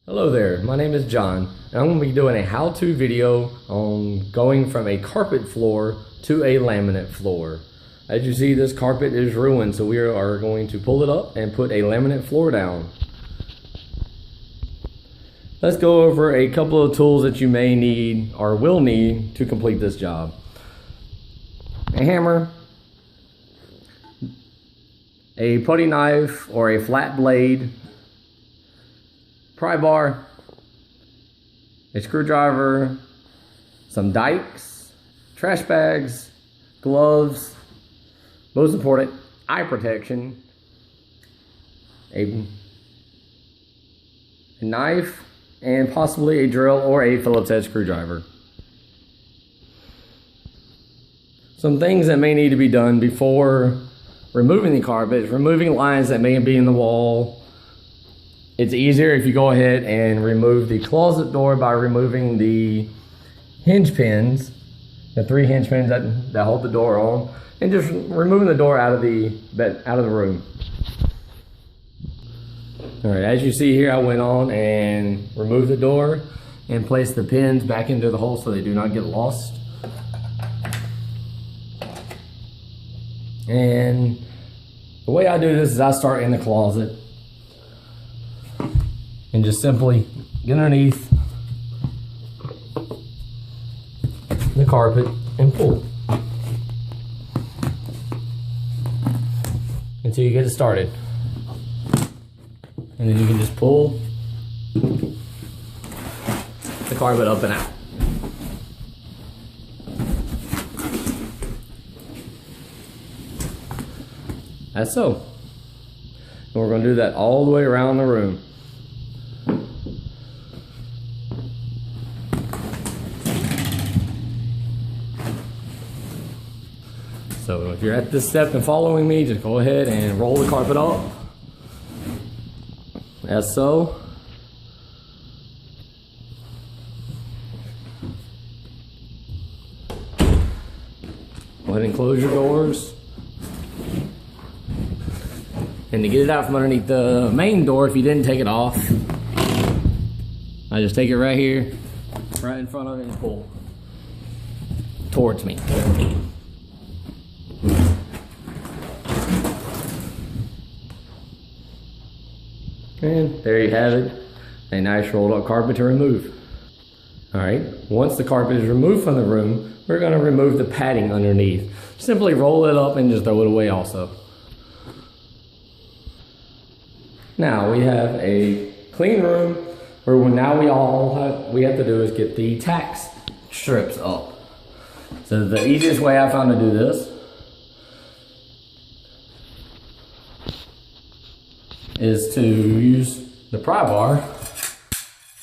Hello there, my name is John, and I'm going to be doing a how-to video on going from a carpet floor to a laminate floor. As you see, this carpet is ruined, so we are going to pull it up and put a laminate floor down. Let's go over a couple of tools that you may need or will need to complete this job. A hammer, a putty knife or a flat blade, pry bar, a screwdriver, some dikes, trash bags, gloves, most important, eye protection, a knife, and possibly a drill or a Phillips head screwdriver. Some things that may need to be done before removing the carpet, removing lines that may be in the wall. It's easier if you go ahead and remove the closet door by removing the hinge pins, the 3 hinge pins that hold the door on, and just removing the door out of the room. All right, as you see here, I went on and removed the door and placed the pins back into the hole so they do not get lost. And the way I do this is I start in the closet and just simply get underneath the carpet and pull until you get it started. And then you can just pull the carpet up and out. That's so. And we're going to do that all the way around the room. So if you're at this step and following me, just go ahead and roll the carpet up, as so. Go ahead and close your doors. And to get it out from underneath the main door, if you didn't take it off, I just take it right here, right in front of it, and pull towards me. And there you have it, a nice rolled up carpet to remove. All right, once the carpet is removed from the room, we're going to remove the padding underneath. Simply roll it up and just throw it away also. Now we have a clean room where now we have to do is get the tack strips up. So the easiest way I found to do this is to use the pry bar.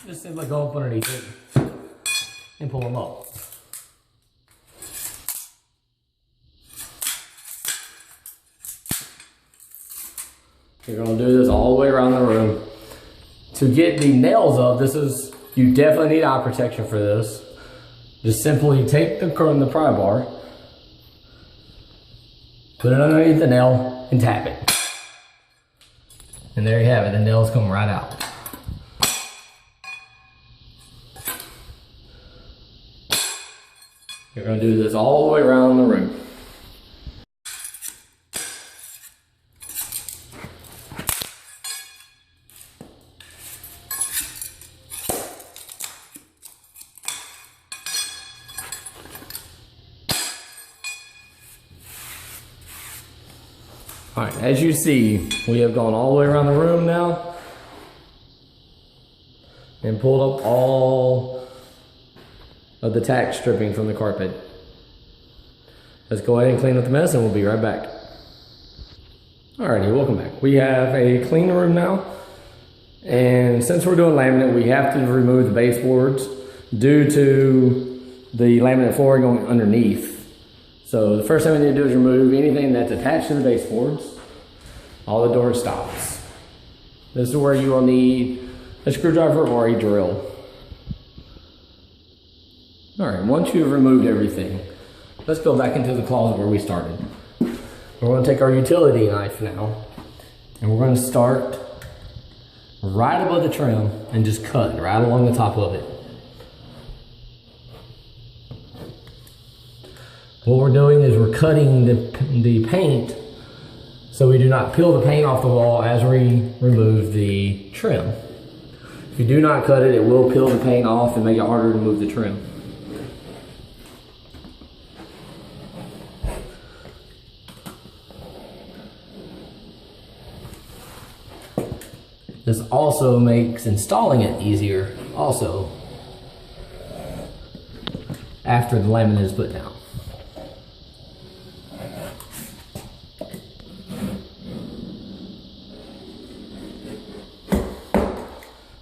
Just simply go up underneath it and pull them up. You're going to do this all the way around the room. To get the nails up, you definitely need eye protection for this. Just simply take the pry bar, put it underneath the nail, and tap it. And there you have it, the nails come right out. You're going to do this all the way around the room. All right, as you see, we have gone all the way around the room now and pulled up all of the tack stripping from the carpet. Let's go ahead and clean up the mess and we'll be right back. Alrighty, welcome back. We have a clean room now, and since we're doing laminate, we have to remove the baseboards due to the laminate floor going underneath. So the first thing we need to do is remove anything that's attached to the baseboards, all the door stops. This is where you will need a screwdriver or a drill. All right, once you've removed everything, let's go back into the closet where we started. We're going to take our utility knife now, and we're going to start right above the trim and just cut right along the top of it. What we're doing is we're cutting the paint so we do not peel the paint off the wall as we remove the trim. If you do not cut it, it will peel the paint off and make it harder to move the trim. This also makes installing it easier also after the laminate is put down.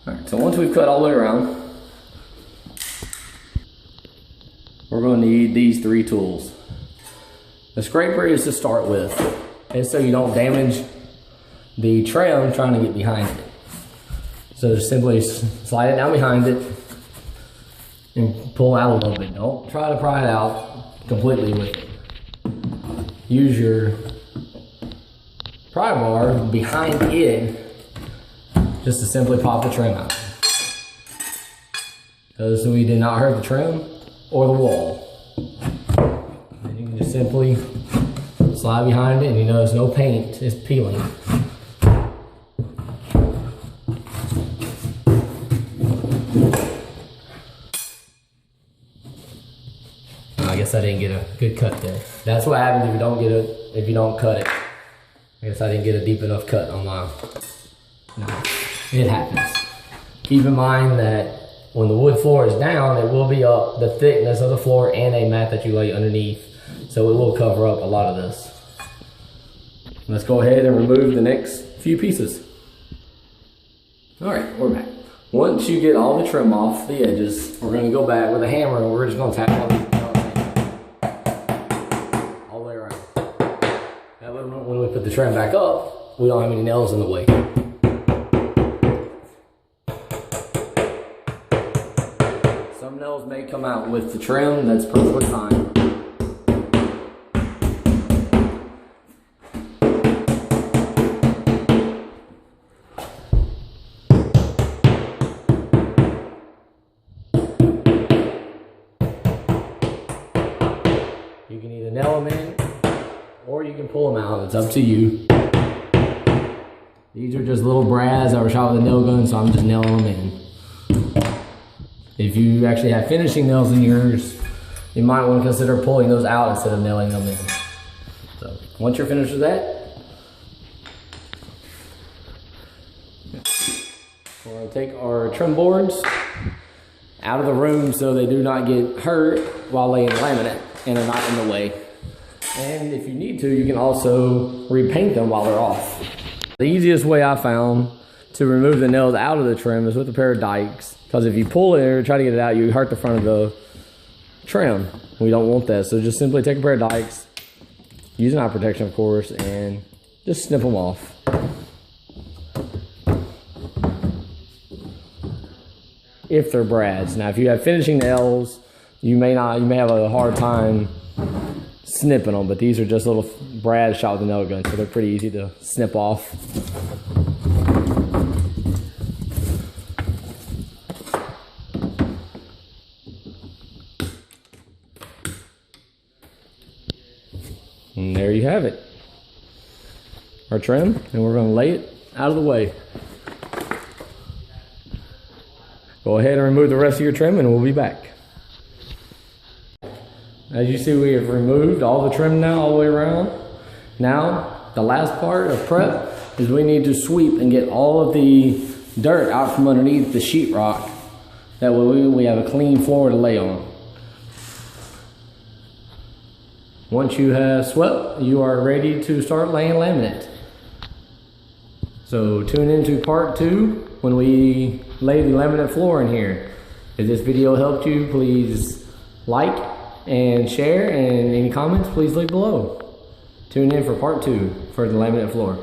Alright, so once we've cut all the way around, we're going to need these 3 tools. The scraper is to start with, and so you don't damage the trim trying to get behind it. So just simply slide it down behind it and pull out a little bit. Don't try to pry it out completely with it. Use your pry bar behind it just to simply pop the trim out. Because we did not hurt the trim or the wall. And you can just simply slide behind it and you notice no paint is peeling. I guess I didn't get a good cut there. That's what happens if you don't cut it. I guess I didn't get a deep enough cut on mine. No, it happens. Keep in mind that when the wood floor is down, it will be up the thickness of the floor and a mat that you lay underneath. So it will cover up a lot of this. Let's go ahead and remove the next few pieces. All right, we're back. Once you get all the trim off the edges, we're going to go back with a hammer and we're just going to tap all these all the way around. That way when we put the trim back up, we don't have any nails in the way. Some nails may come out with the trim, that's perfectly fine. You can either nail them in or you can pull them out, it's up to you. These are just little brads that were shot with a nail gun, so I'm just nailing them in. If you actually have finishing nails in yours, you might want to consider pulling those out instead of nailing them in. So once you're finished with that, we're going to take our trim boards out of the room so they do not get hurt while laying laminate and are not in the way. And if you need to, you can also repaint them while they're off. The easiest way I found to remove the nails out of the trim is with a pair of dikes, because if you pull it or try to get it out, you hurt the front of the trim. We don't want that, so just simply take a pair of dikes, use an eye protection of course, and just snip them off. If they're brads. Now if you have finishing nails, you may have a hard time snipping them, but these are just little brads shot with a nail gun, so they're pretty easy to snip off. And there you have it, our trim, and we're going to lay it out of the way. Go ahead and remove the rest of your trim and we'll be back. As you see, we have removed all the trim now all the way around. Now, the last part of prep is we need to sweep and get all of the dirt out from underneath the sheetrock. That way we have a clean floor to lay on. Once you have swept, you are ready to start laying laminate. So tune into part 2 when we lay the laminate floor in here. If this video helped you, please like and share, and any comments, please leave below. Tune in for part 2 for the laminate floor.